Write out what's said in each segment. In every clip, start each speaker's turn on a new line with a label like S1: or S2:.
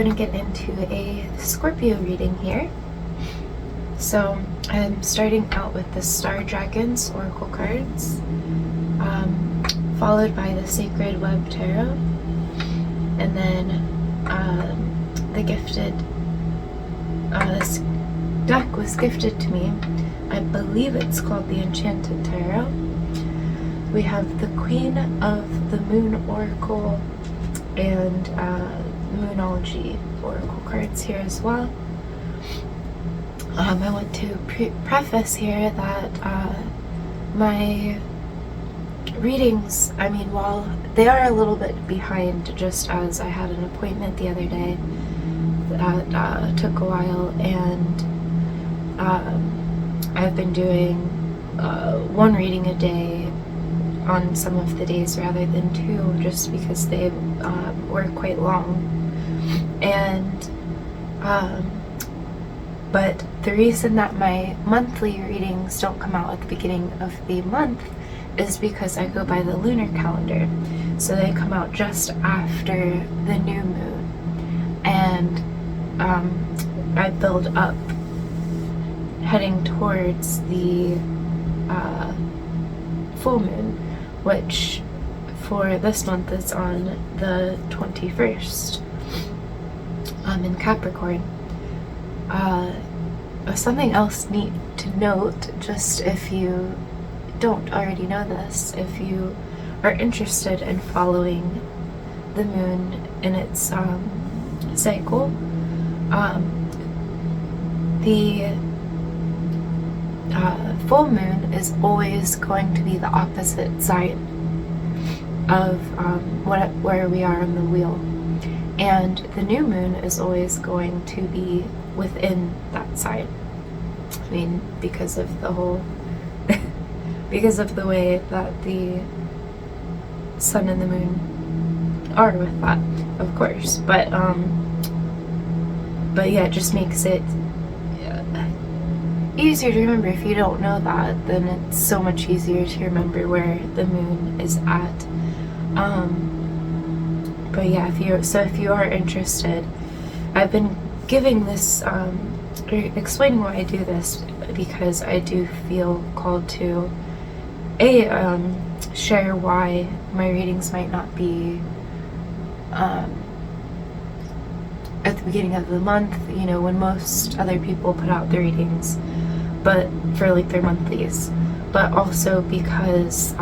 S1: going to get into a Scorpio reading here. So I'm starting out with the Star Dragons Oracle cards, followed by the Sacred Web Tarot, and then the gifted, this deck was gifted to me. I believe it's called the Enchanted Tarot. We have the Queen of the Moon Oracle and Moonology Oracle cards here as well. I want to preface here that my readings, I mean, while they are a little bit behind, just as I had an appointment the other day that took a while, and I've been doing one reading a day on some of the days rather than two, just because they were quite long. And but the reason that my monthly readings don't come out at the beginning of the month is because I go by the lunar calendar. So they come out just after the new moon. And I build up heading towards the full moon, which for this month is on the 21st in Capricorn. Something else neat to note, just if you don't already know this, if you are interested in following the moon in its cycle, the full moon is always going to be the opposite side of where we are on the wheel, and the new moon is always going to be within that side. I mean, because of the whole because of the way that the sun and the moon are with that, of course. But yeah, it just makes it easier to remember. If you don't know that, then it's so much easier to remember where the moon is at. But yeah, if you are interested, I've been giving this explaining why I do this, because I do feel called to share why my readings might not be at the beginning of the month, you know, when most other people put out their readings, but for like their monthlies, but also because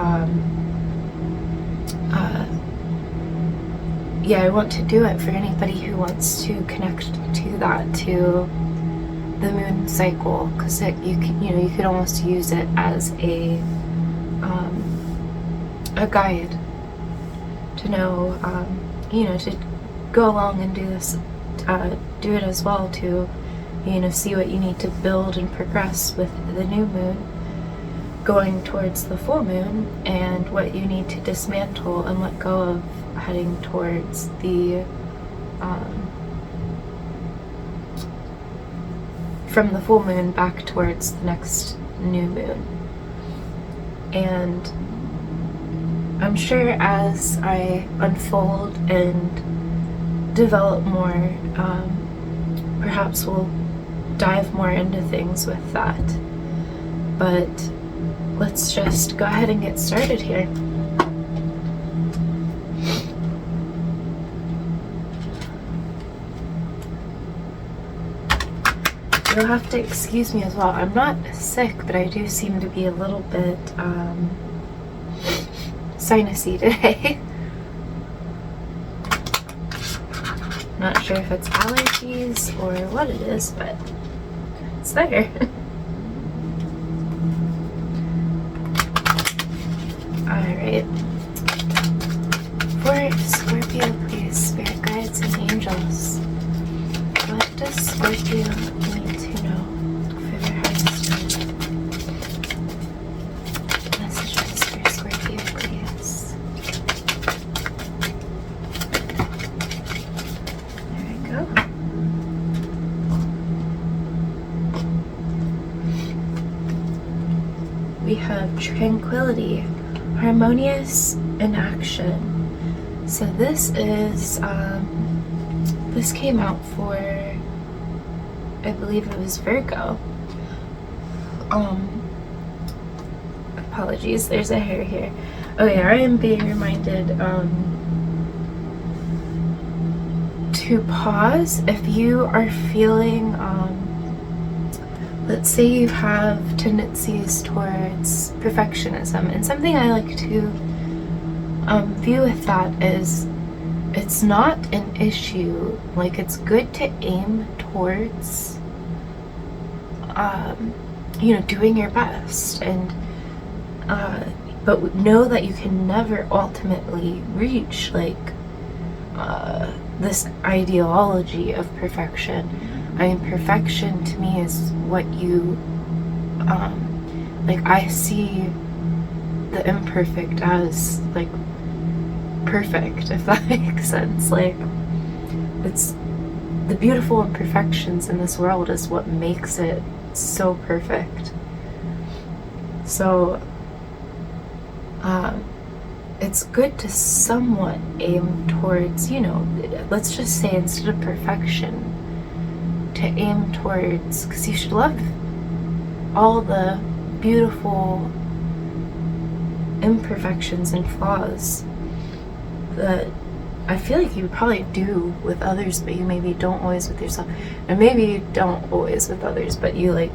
S1: yeah, I want to do it for anybody who wants to connect to that, to the moon cycle, because you could almost use it as a guide to know, to go along and do this, do it as well, to see what you need to build and progress with the new moon going towards the full moon, and what you need to dismantle and let go of heading towards the from the full moon back towards the next new moon. And I'm sure as I unfold and develop more, perhaps we'll dive more into things with that. But let's just go ahead and get started here. You'll have to excuse me as well. I'm not sick, but I do seem to be a little bit sinusy today. Not sure if it's allergies or what it is, but it's there. Alright. For Scorpio, please, spirit guides and angels, what does Scorpio need to know for their highest good? Messages for Scorpio, please. There we go. We have tranquility, harmonious in action. So this is This came out for, I believe it was Virgo. Apologies, there's a hair here. Oh yeah, I am being reminded to pause if you are feeling, let's say you have tendencies towards perfectionism, and something I like to view with that is it's not an issue. Like, it's good to aim towards you know, doing your best, and but know that you can never ultimately reach like this ideology of perfection. I mean, perfection to me is what you like, I see the imperfect as like perfect, if that makes sense. Like, it's the beautiful imperfections in this world is what makes it so perfect. So it's good to somewhat aim towards, you know, let's just say instead of perfection, to aim towards, because you should love all the beautiful imperfections and flaws that I feel like you probably do with others, but you maybe don't always with yourself. And maybe you don't always with others, but you like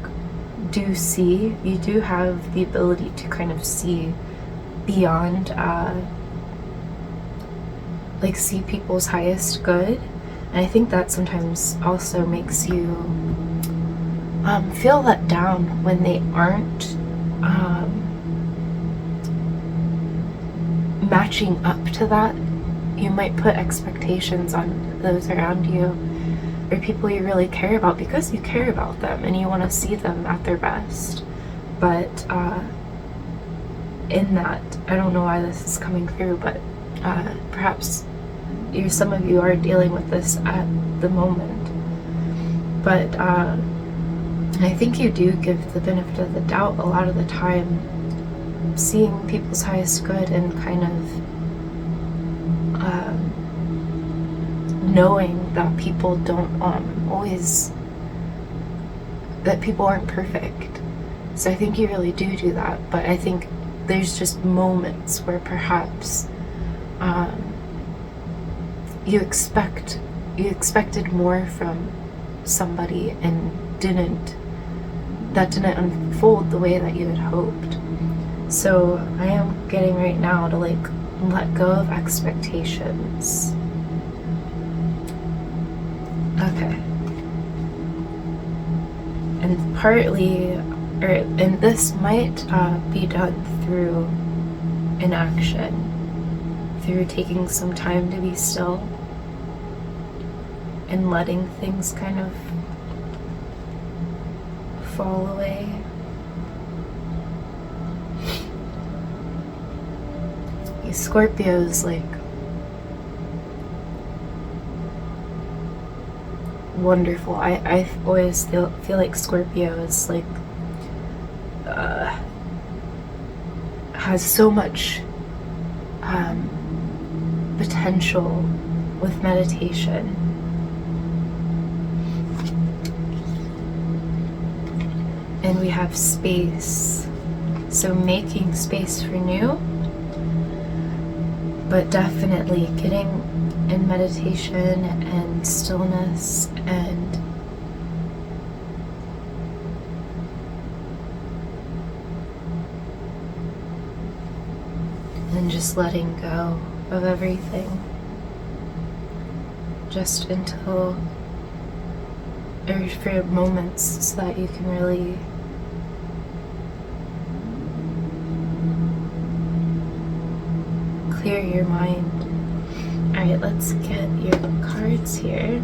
S1: do see, you do have the ability to kind of see beyond, like see people's highest good. And I think that sometimes also makes you feel let down when they aren't matching up to that. You might put expectations on those around you or people you really care about because you care about them and you want to see them at their best. But in that, I don't know why this is coming through, but perhaps some of you are dealing with this at the moment. But I think you do give the benefit of the doubt a lot of the time, seeing people's highest good and kind of knowing that people don't always, that people aren't perfect. So I think you really do that, but I think there's just moments where perhaps you expected more from somebody and that didn't unfold the way that you had hoped. So I am getting right now to like let go of expectations. Okay. And partly, and this might be done through inaction, through taking some time to be still and letting things kind of fall away. Scorpio's like wonderful. I always feel like Scorpio is like has so much potential with meditation. And we have space, so making space for new, but definitely getting in meditation and stillness and just letting go of everything, just until, or for moments, so that you can really clear your mind. Alright, let's get your cards here.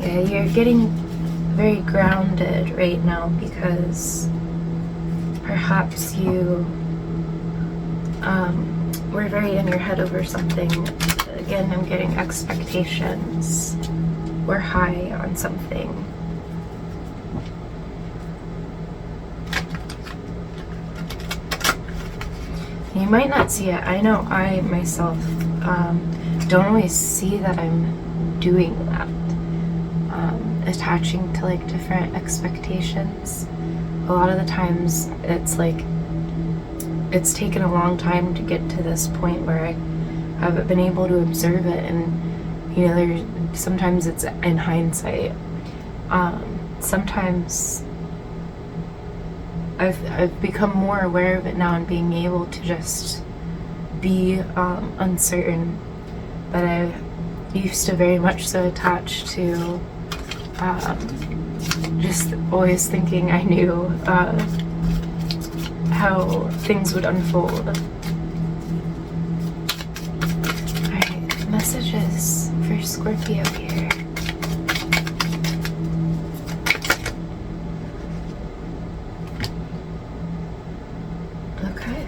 S1: Yeah, you're getting very grounded right now because perhaps you were very in your head over something, again, I'm getting expectations or high on something. You might not see it. I know I myself don't always see that I'm doing that. Attaching to like different expectations. A lot of the times it's like it's taken a long time to get to this point where I haven't been able to observe it, and you know, there's sometimes it's in hindsight. Sometimes I've become more aware of it now and being able to just be uncertain, but I used to very much so attach to just always thinking I knew how things would unfold. Alright, messages for Scorpio here. Okay.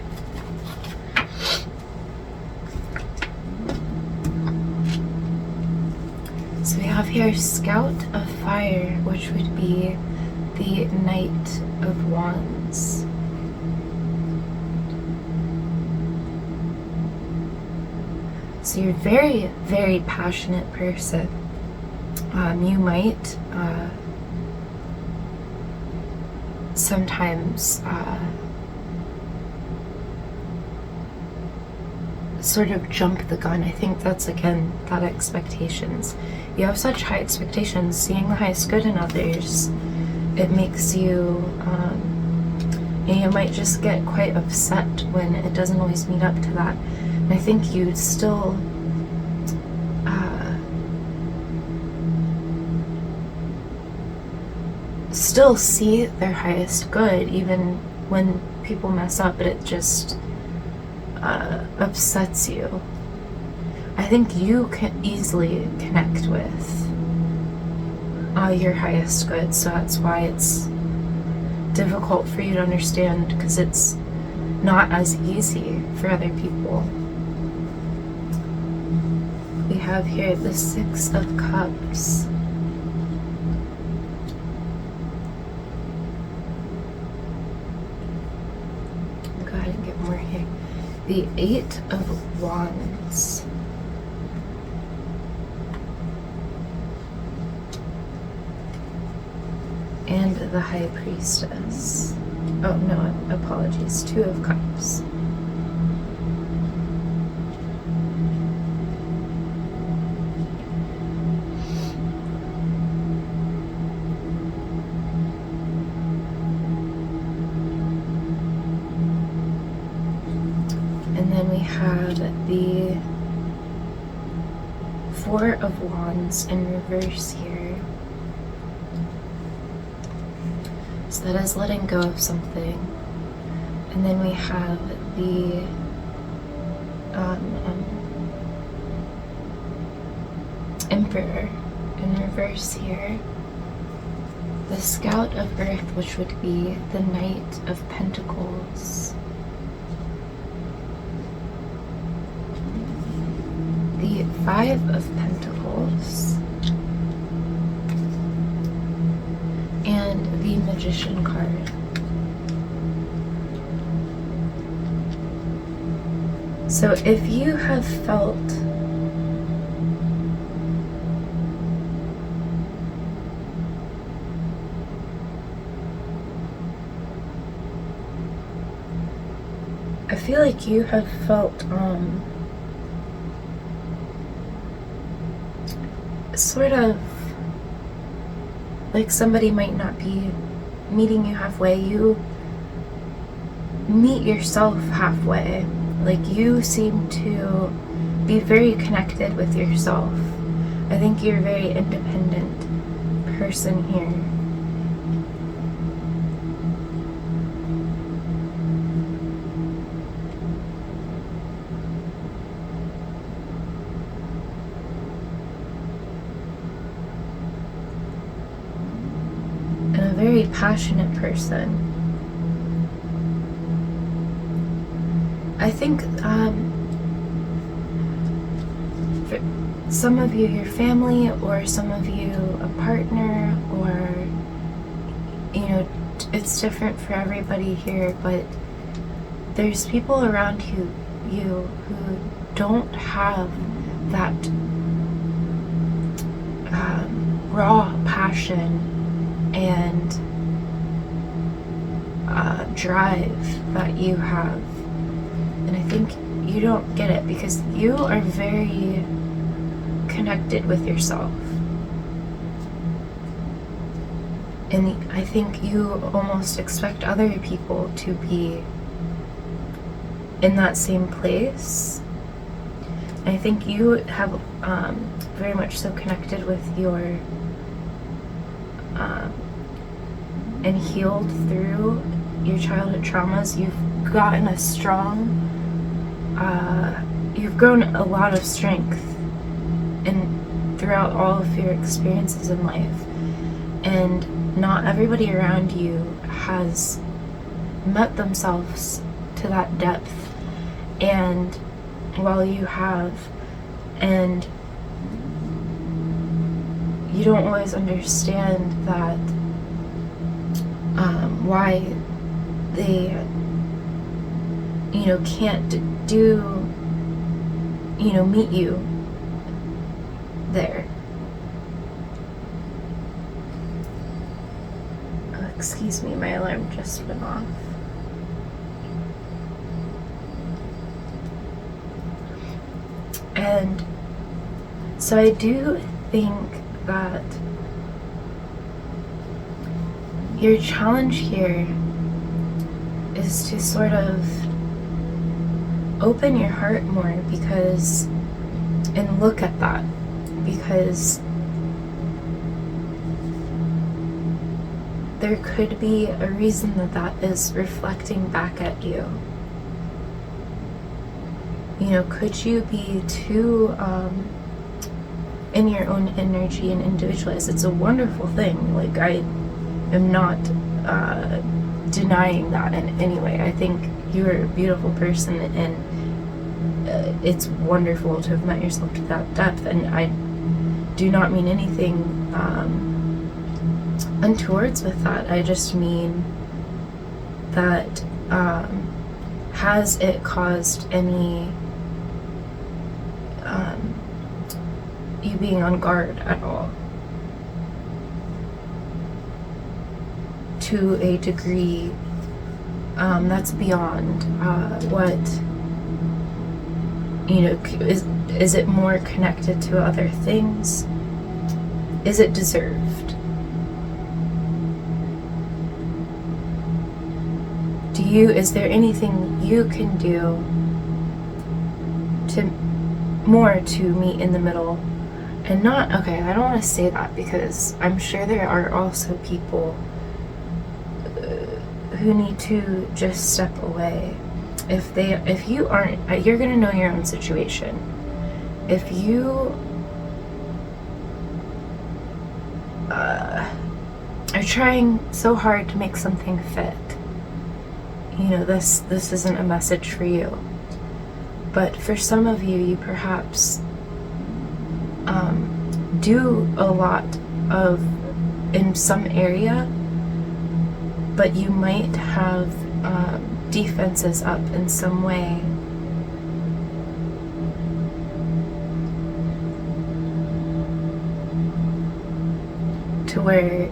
S1: So we have here Scout of Fire, which would be the Knight of Wands. So you're a very, very passionate person. You might sometimes sort of jump the gun. I think that's, again, that expectations. You have such high expectations, seeing the highest good in others, it makes you, and you might just get quite upset when it doesn't always meet up to that. And I think you still see their highest good even when people mess up, but it just upsets you. I think you can easily connect with your highest good, so that's why it's difficult for you to understand, because it's not as easy for other people. We have here the Six of Cups. Go ahead and get more here. The Eight of Wands. And the High Priestess. Oh no, apologies. Two of Cups. And then we have the Four of Wands in reverse here. So that is letting go of something. And then we have the Emperor in reverse here. The Scout of Earth, which would be the Knight of Pentacles. The Five of Pentacles. And the Magician card. So if you have felt I feel like you have felt sort of like somebody might not be meeting you halfway. You meet yourself halfway. Like, you seem to be very connected with yourself. I think you're a very independent person here. Very passionate person. I think for some of you, your family, or some of you, a partner, or, you know, it's different for everybody here, but there's people around you who don't have that raw passion and drive that you have. And I think you don't get it because you are very connected with yourself. And I think you almost expect other people to be in that same place. And I think you have very much so connected with your and healed through your childhood traumas. You've gotten a strong, you've grown a lot of strength throughout all of your experiences in life. And not everybody around you has met themselves to that depth. And while you have, and you don't always understand that why they, you know, can't meet you there. Excuse me, my alarm just went off. And so I do think that your challenge here is to sort of open your heart more and look at that, because there could be a reason that is reflecting back at you. You know, could you be too in your own energy and individualized? It's a wonderful thing. Like, I am not denying that in any way. I think you're a beautiful person, and it's wonderful to have met yourself to that depth. And I do not mean anything untowards with that. I just mean that has it caused any you being on guard at all? To a degree that's beyond what, you know, is it more connected to other things? Is it deserved? Is there anything you can do to meet in the middle? And not, okay, I don't want to say that, because I'm sure there are also people who need to just step away. If you aren't, you're gonna know your own situation. If you are trying so hard to make something fit, you know, this isn't a message for you. But for some of you, you perhaps do a lot in some area, but you might have defenses up in some way. To where,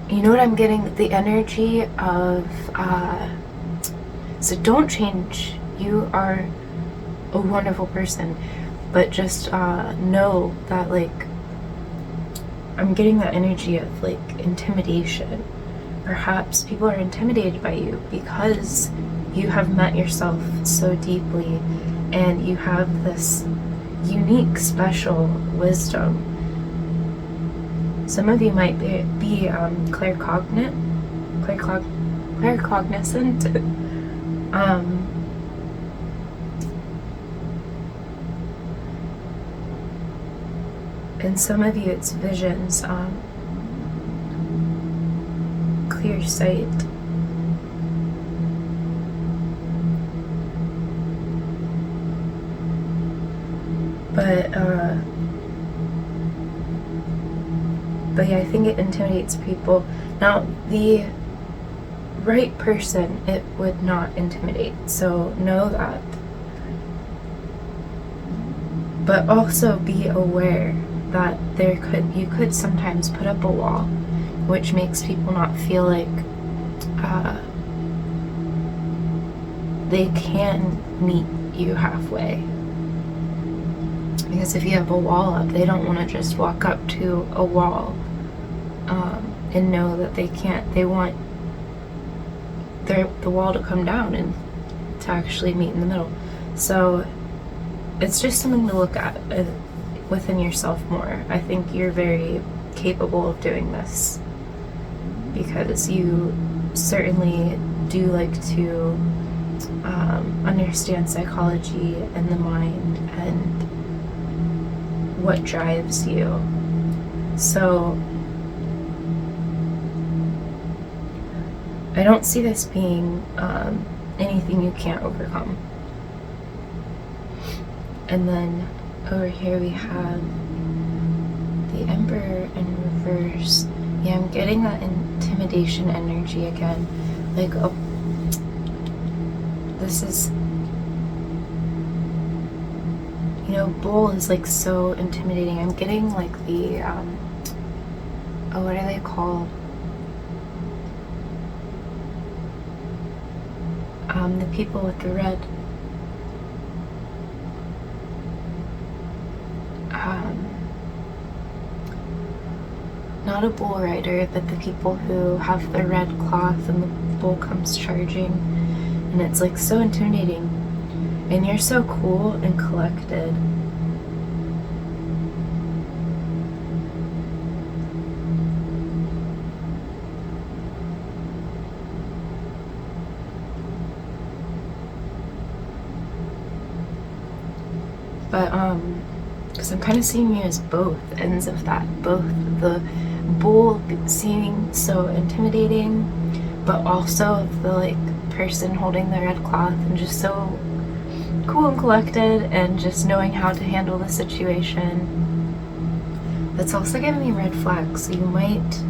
S1: you know what I'm getting? The energy of, so don't change. You are a wonderful person, but just know that, like, I'm getting that energy of, like, intimidation. Perhaps people are intimidated by you because you have met yourself so deeply, and you have this unique, special wisdom. Some of you might be claircognizant. And some of you, it's visions, clear sight. But yeah, I think it intimidates people. Now, the right person, it would not intimidate, so know that. But also be aware that you could sometimes put up a wall, which makes people not feel like they can meet you halfway. Because if you have a wall up, they don't want to just walk up to a wall and know that they can't. They want the wall to come down and to actually meet in the middle. So it's just something to look at within yourself more. I think you're very capable of doing this because you certainly do like to understand psychology and the mind and what drives you. So I don't see this being anything you can't overcome. And then over here we have the Emperor in reverse. Yeah, I'm getting that intimidation energy again. Like, this is, you know, bull is like so intimidating. I'm getting like the, what are they called? The people with the red. Not a bull rider, but the people who have the red cloth and the bull comes charging, and it's like so intimidating. And you're so cool and collected. But because I'm kind of seeing you as both ends of that, both the bull seeming so intimidating, but also the like person holding the red cloth and just so cool and collected and just knowing how to handle the situation. That's also giving me red flags, so you might,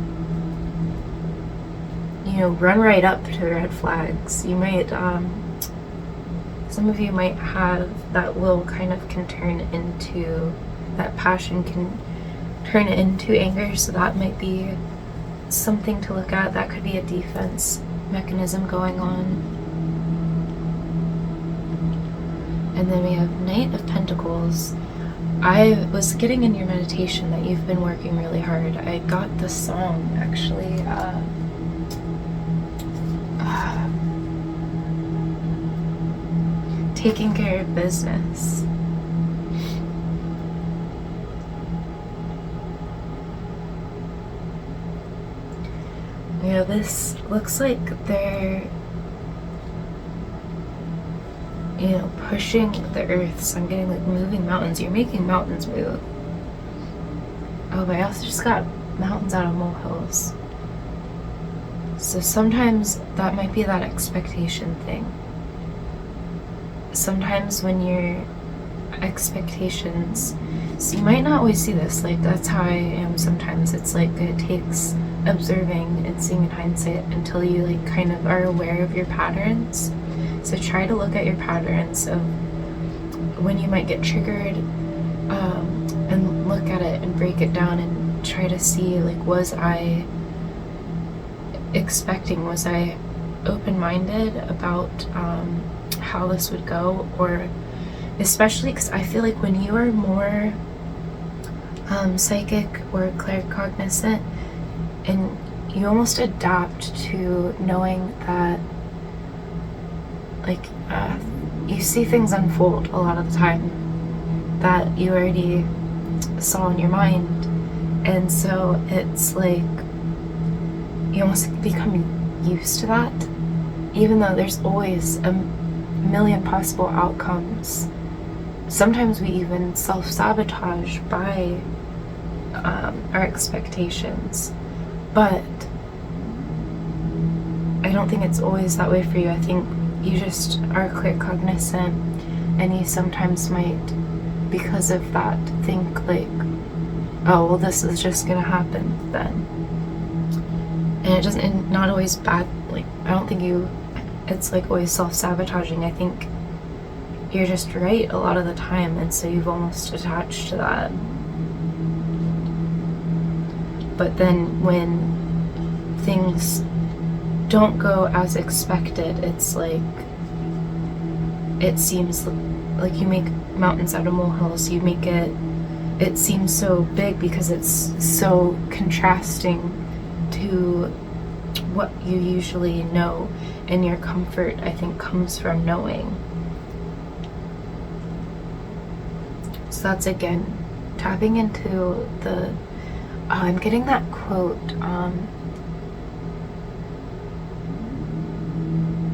S1: you know, run right up to red flags. You might, some of you might have that will kind of can turn into, that passion can turn into anger, so that might be something to look at. That could be a defense mechanism going on. And then we have Knight of Pentacles. I was getting in your meditation that you've been working really hard. I got the song actually. Taking care of business. You know, this looks like they're, you know, pushing the earth. So I'm getting like moving mountains. You're making mountains move. Oh, but I also just got mountains out of molehills. So sometimes that might be that expectation thing. Sometimes when your expectations, so you might not always see this, like that's how I am sometimes. It's like it takes observing and seeing in hindsight until you like kind of are aware of your patterns. So try to look at your patterns of when you might get triggered, and look at it and break it down and try to see, like, was I expecting, was I open-minded about how this would go? Or especially because I feel like when you are more psychic or claircognizant, and you almost adapt to knowing that, like, you see things unfold a lot of the time that you already saw in your mind, and so it's like you almost become used to that, even though there's always a million possible outcomes. Sometimes we even self-sabotage by our expectations, but I don't think it's always that way for you. I think you just are claircognizant, and you sometimes might because of that, think like, oh, well, this is just gonna happen then. And it doesn't, and not always bad, like, I don't think it's like always self-sabotaging. I think you're just right a lot of the time, and so you've almost attached to that. But then when things don't go as expected, it's like, it seems like you make mountains out of molehills. You make it seems so big because it's so contrasting to what you usually know, and your comfort, I think, comes from knowing. So that's, again, tapping into the, I'm getting that quote,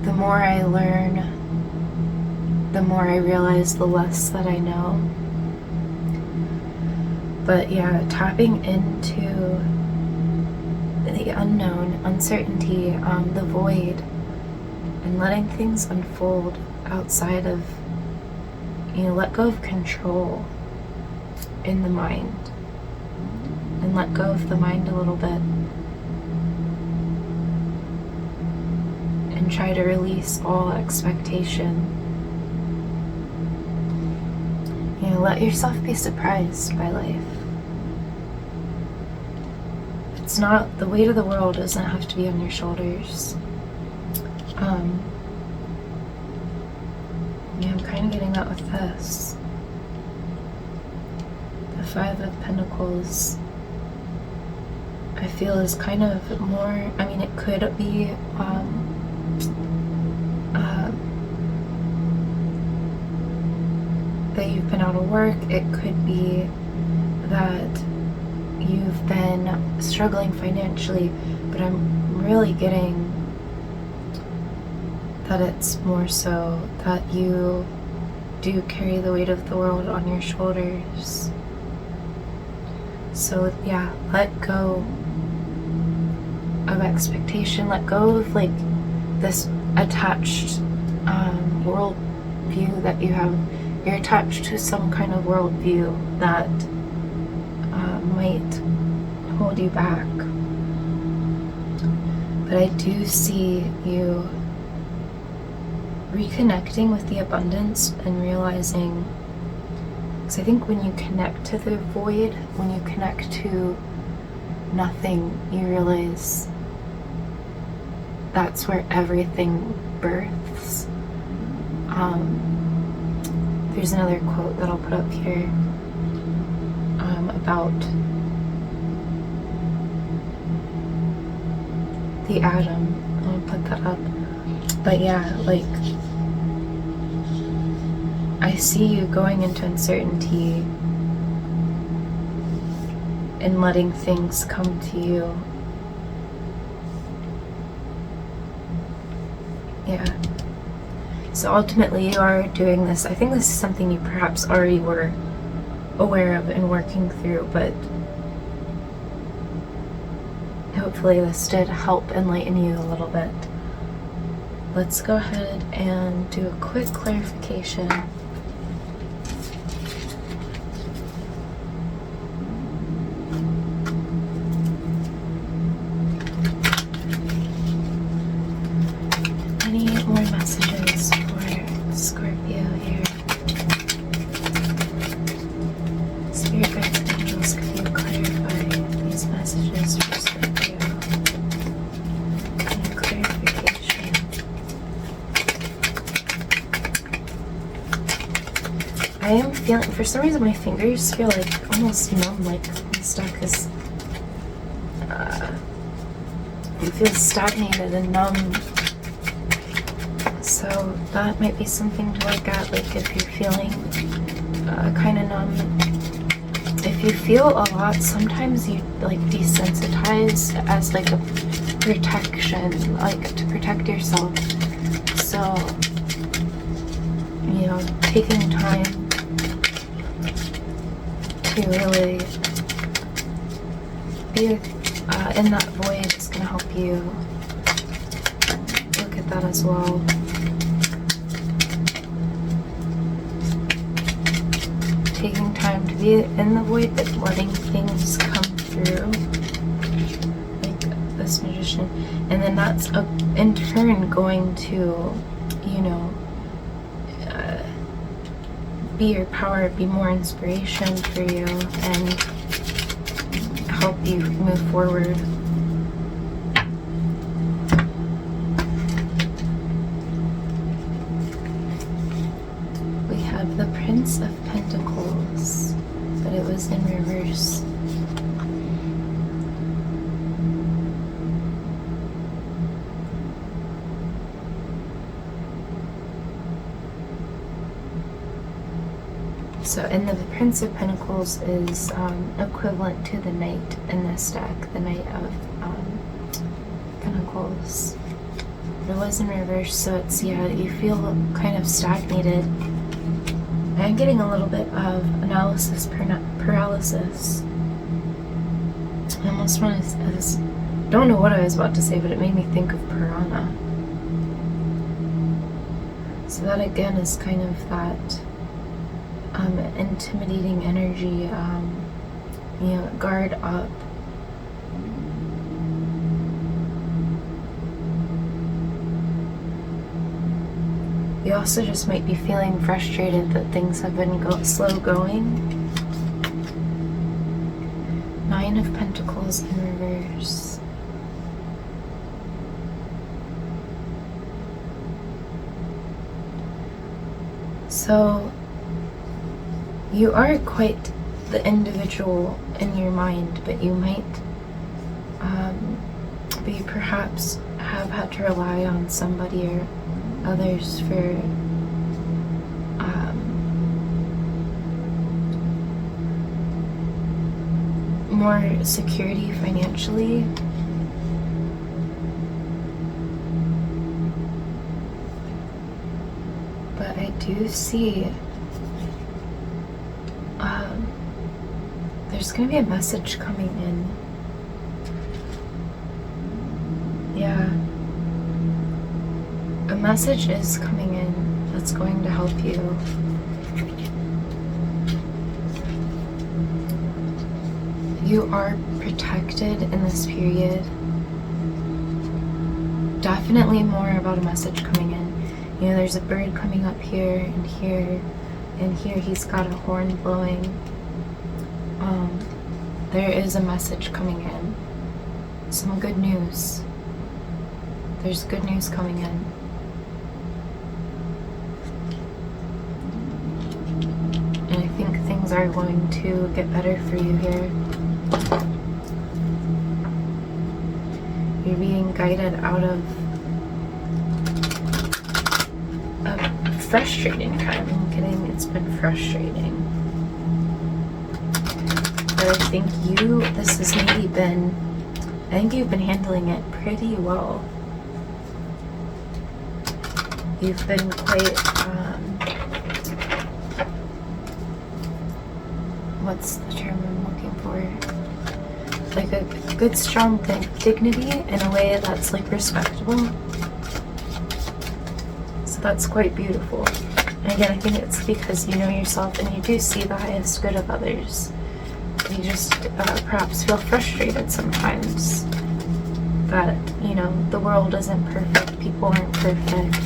S1: the more I learn, the more I realize, the less that I know. But yeah, tapping into the unknown, uncertainty, the void, and letting things unfold outside of, let go of control in the mind, and let go of the mind a little bit, and try to release all expectation. Let yourself be surprised by life. It's not, the weight of the world doesn't have to be on your shoulders. I'm kind of getting that with this. The Five of Pentacles, I feel, is kind of more, I mean, it could be that you've been out of work. It could be that you've been struggling financially, but I'm really getting that it's more so that you do carry the weight of the world on your shoulders. So yeah, let go of expectation, let go of like this attached world view that you have. You're attached to some kind of worldview that might hold you back. But I do see you reconnecting with the abundance and realizing, because I think when you connect to the void, when you connect to nothing, you realize that's where everything births. There's another quote that I'll put up here about the atom. I'll put that up. But yeah, like, I see you going into uncertainty and letting things come to you. Yeah. So ultimately you are doing this. I think this is something you perhaps already were aware of and working through, but hopefully this did help enlighten you a little bit. Let's go ahead and do a quick clarification. Any more messages for Scorpio here? Spirit guides, angels, could you clarify these messages for Scorpio? Any clarification? I am feeling, for some reason my fingers feel like almost numb, like I'm stuck, because it feels stagnated and numb. So that might be something to look at, like if you're feeling kind of numb. If you feel a lot, sometimes you like desensitize as like a protection, like to protect yourself. So, taking time to really be in that void is going to help you look at that as well. taking time to be in the void, but letting things come through, like this magician. And then that's in turn going to, you know, be your power, be more inspiration for you, and help you move forward. We have the Prince of Pentacles, but it was in reverse. So, and the Prince of Pentacles is equivalent to the Knight in this deck, the Knight of Pentacles. It was in reverse, so it's, yeah, you feel kind of stagnated. I'm getting a little bit of analysis paralysis. I almost want to, don't know what I was about to say, but it made me think of piranha. So that again is kind of that intimidating energy, you know, guard up. You also just might be feeling frustrated that things have been slow going. Nine of Pentacles in reverse. So you are quite the individual in your mind, but you might be perhaps have had to rely on somebody or others for more security financially. But I do see there's going to be a message coming in. Yeah. A message is coming in that's going to help you. You are protected in this period. Definitely more about a message coming in. You know, there's a bird coming up here and here, and here he's got a horn blowing. There is a message coming in. Some good news. There's good news coming in. And I think things are going to get better for you here. You're being guided out of a frustrating time. I'm kidding, it's been frustrating. But I think this has maybe been, I think you've been handling it pretty well. You've been quite, what's the term I'm looking for? Like a good, strong dignity in a way that's like respectable. So that's quite beautiful. And again, I think it's because you know yourself and you do see the highest good of others. You just perhaps feel frustrated sometimes that, you know, the world isn't perfect, people aren't perfect.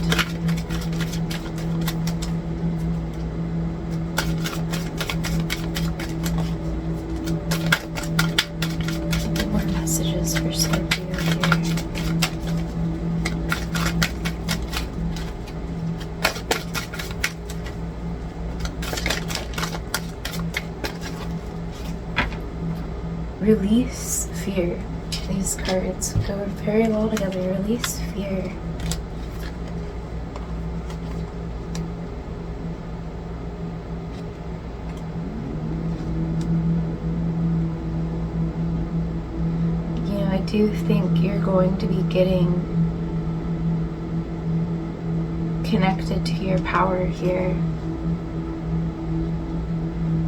S1: More messages for Scorpio here. Release fear. These cards go very well together. Release fear. You know, I do think you're going to be getting connected to your power here.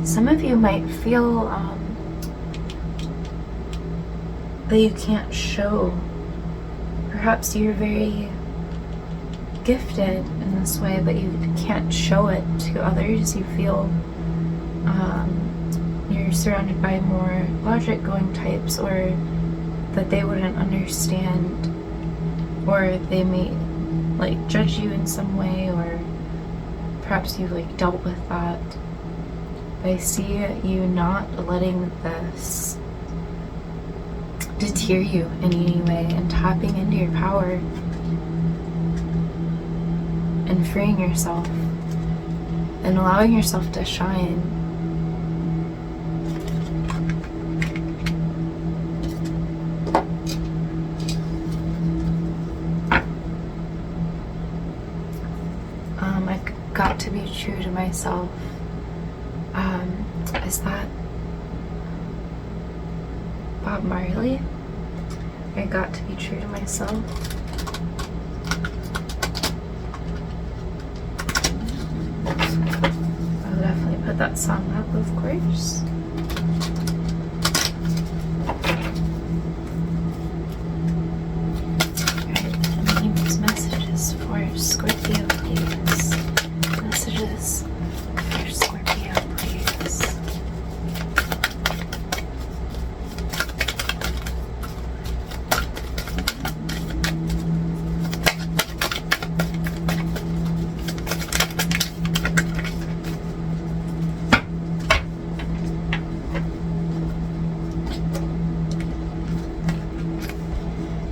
S1: Some of you might feel that you can't show. Perhaps you're very gifted in this way, but you can't show it to others. You feel you're surrounded by more logic going types, or that they wouldn't understand, or they may like judge you in some way, or perhaps you've like dealt with that. I see you not letting this deter you in any way, and tapping into your power and freeing yourself and allowing yourself to shine. I got to be true to myself. Is that Bob Marley? I got to be true to myself. I'll definitely put that song up, of course. Alright, I need messages for Scorpio, please. Messages for Scorpio, please.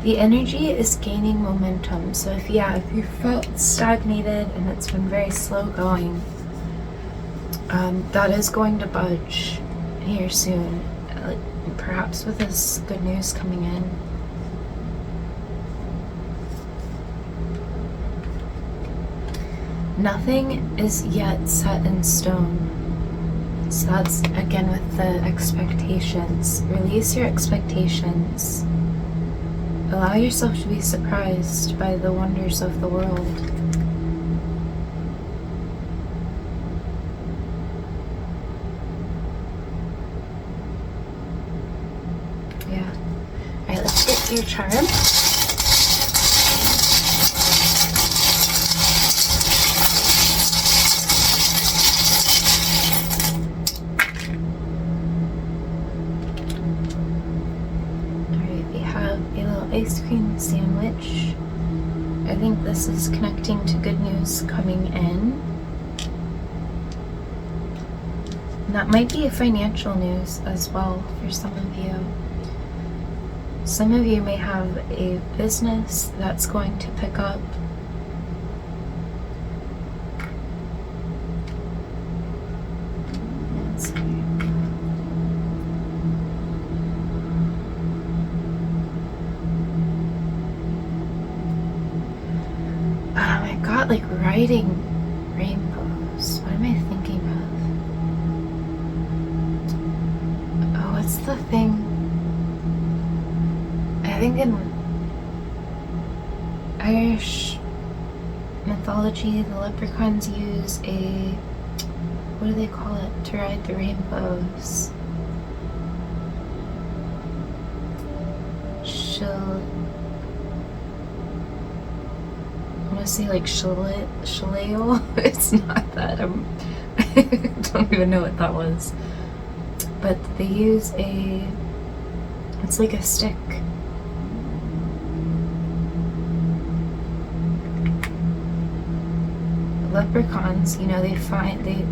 S1: The energy is gaining momentum. So if you felt stagnated and it's been very slow going, that is going to budge here soon. Perhaps with this good news coming in. Nothing is yet set in stone. So that's again with the expectations. Release your expectations. Allow yourself to be surprised by the wonders of the world. Yeah. Alright, let's get your charm. Ice cream sandwich. I think this is connecting to good news coming in. And that might be a financial news as well for some of you. Some of you may have a business that's going to pick up. Let's see. I got like riding rainbows. What am I thinking of? Oh, what's the thing? I think in Irish mythology, the leprechauns use a, what do they call it, to ride the rainbows? I want to say like shillelagh. It's not that. I don't even know what that was. But they use it's like a stick. Leprechauns, they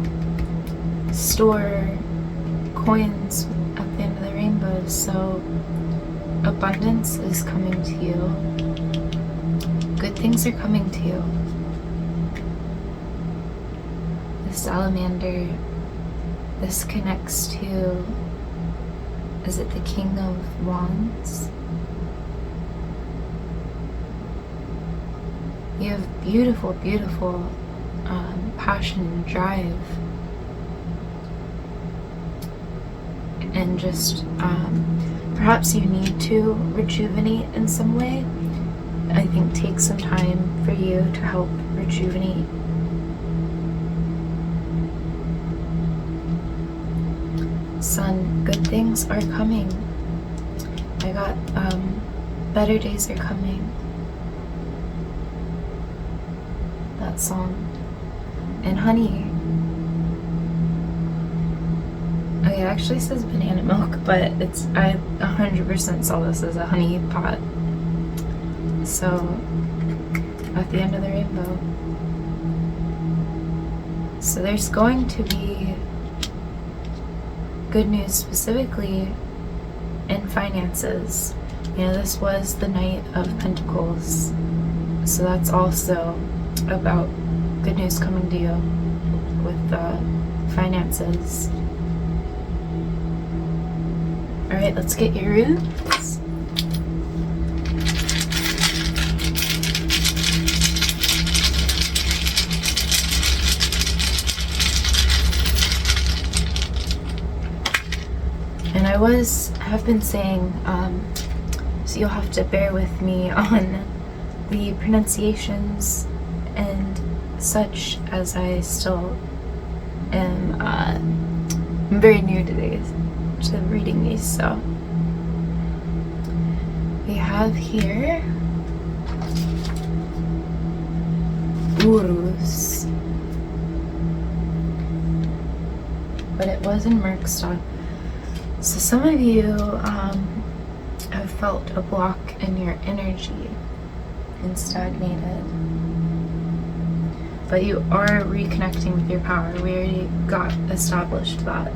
S1: store coins at the end of the rainbow, so abundance is coming to you. Good things are coming to you. The salamander, this connects to, is it the King of Wands? You have beautiful, beautiful passion and drive. And just, perhaps you need to rejuvenate in some way. I think take some time for you to help rejuvenate. Sun, good things are coming. I got better days are coming. That song. And honey, Okay, it actually says banana milk, but I 100% saw this as a honey pot. So, at the end of the rainbow. So there's going to be good news specifically in finances. You know, this was the Knight of Pentacles. So that's also about good news coming to you with finances. Alright, let's get your roots. And I have been saying, so you'll have to bear with me on the pronunciations and such, as I still am I'm very new to reading these. So we have here Urus, but it was in Merkstad. So some of you have felt a block in your energy and stagnated, but you are reconnecting with your power. We already got established that.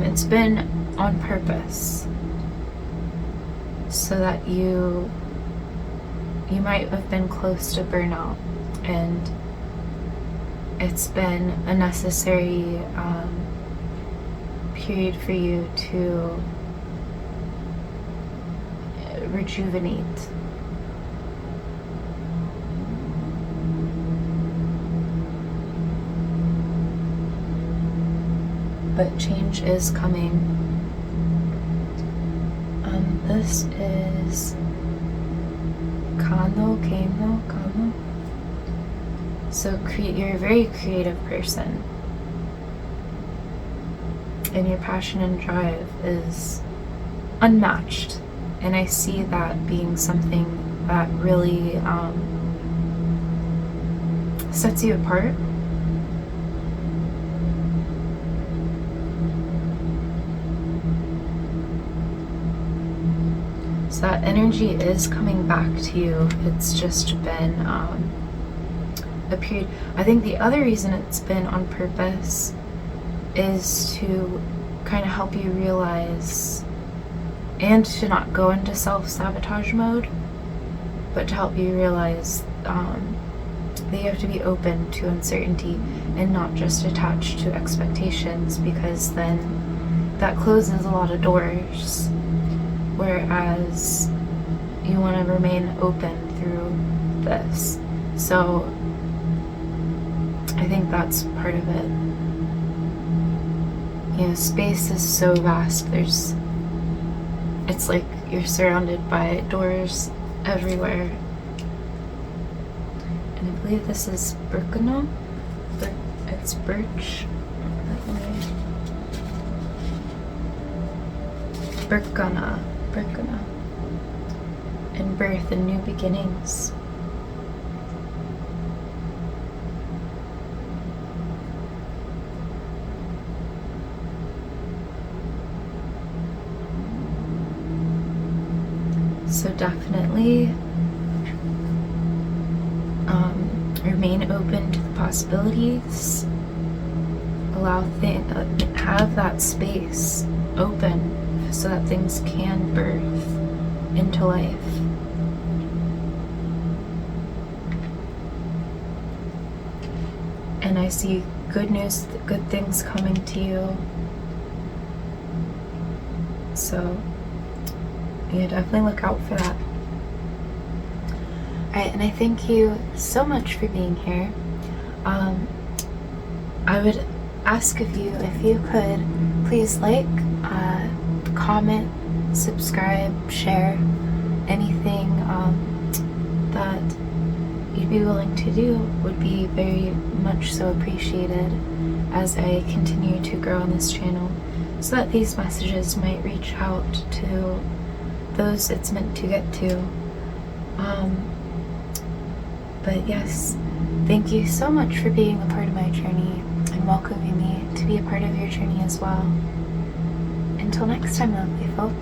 S1: It's been on purpose, so that you might have been close to burnout, and it's been a necessary period for you to rejuvenate. But change is coming. This is Kano. So you're a very creative person, and your passion and drive is unmatched. And I see that being something that really sets you apart. So that energy is coming back to you. It's just been a period. I think the other reason it's been on purpose is to kind of help you realize, and to not go into self-sabotage mode, but to help you realize that you have to be open to uncertainty and not just attached to expectations, because then that closes a lot of doors, whereas you want to remain open through this. So I think that's part of it. You know, space is so vast. It's like you're surrounded by doors everywhere. And I believe this is Birkenau. It's birch. Birkana. And birth and new beginnings. So definitely remain open to the possibilities. Have that space open so that things can birth into life. And I see good news, good things coming to you. So yeah, definitely look out for that. Alright, and I thank you so much for being here. I would ask of you if you could please like, comment, subscribe, share, anything that you'd be willing to do would be very much so appreciated as I continue to grow on this channel, so that these messages might reach out to those it's meant to get to. But yes, Thank you so much for being a part of my journey and welcoming me to be a part of your journey as well. Until next time, lovely folk.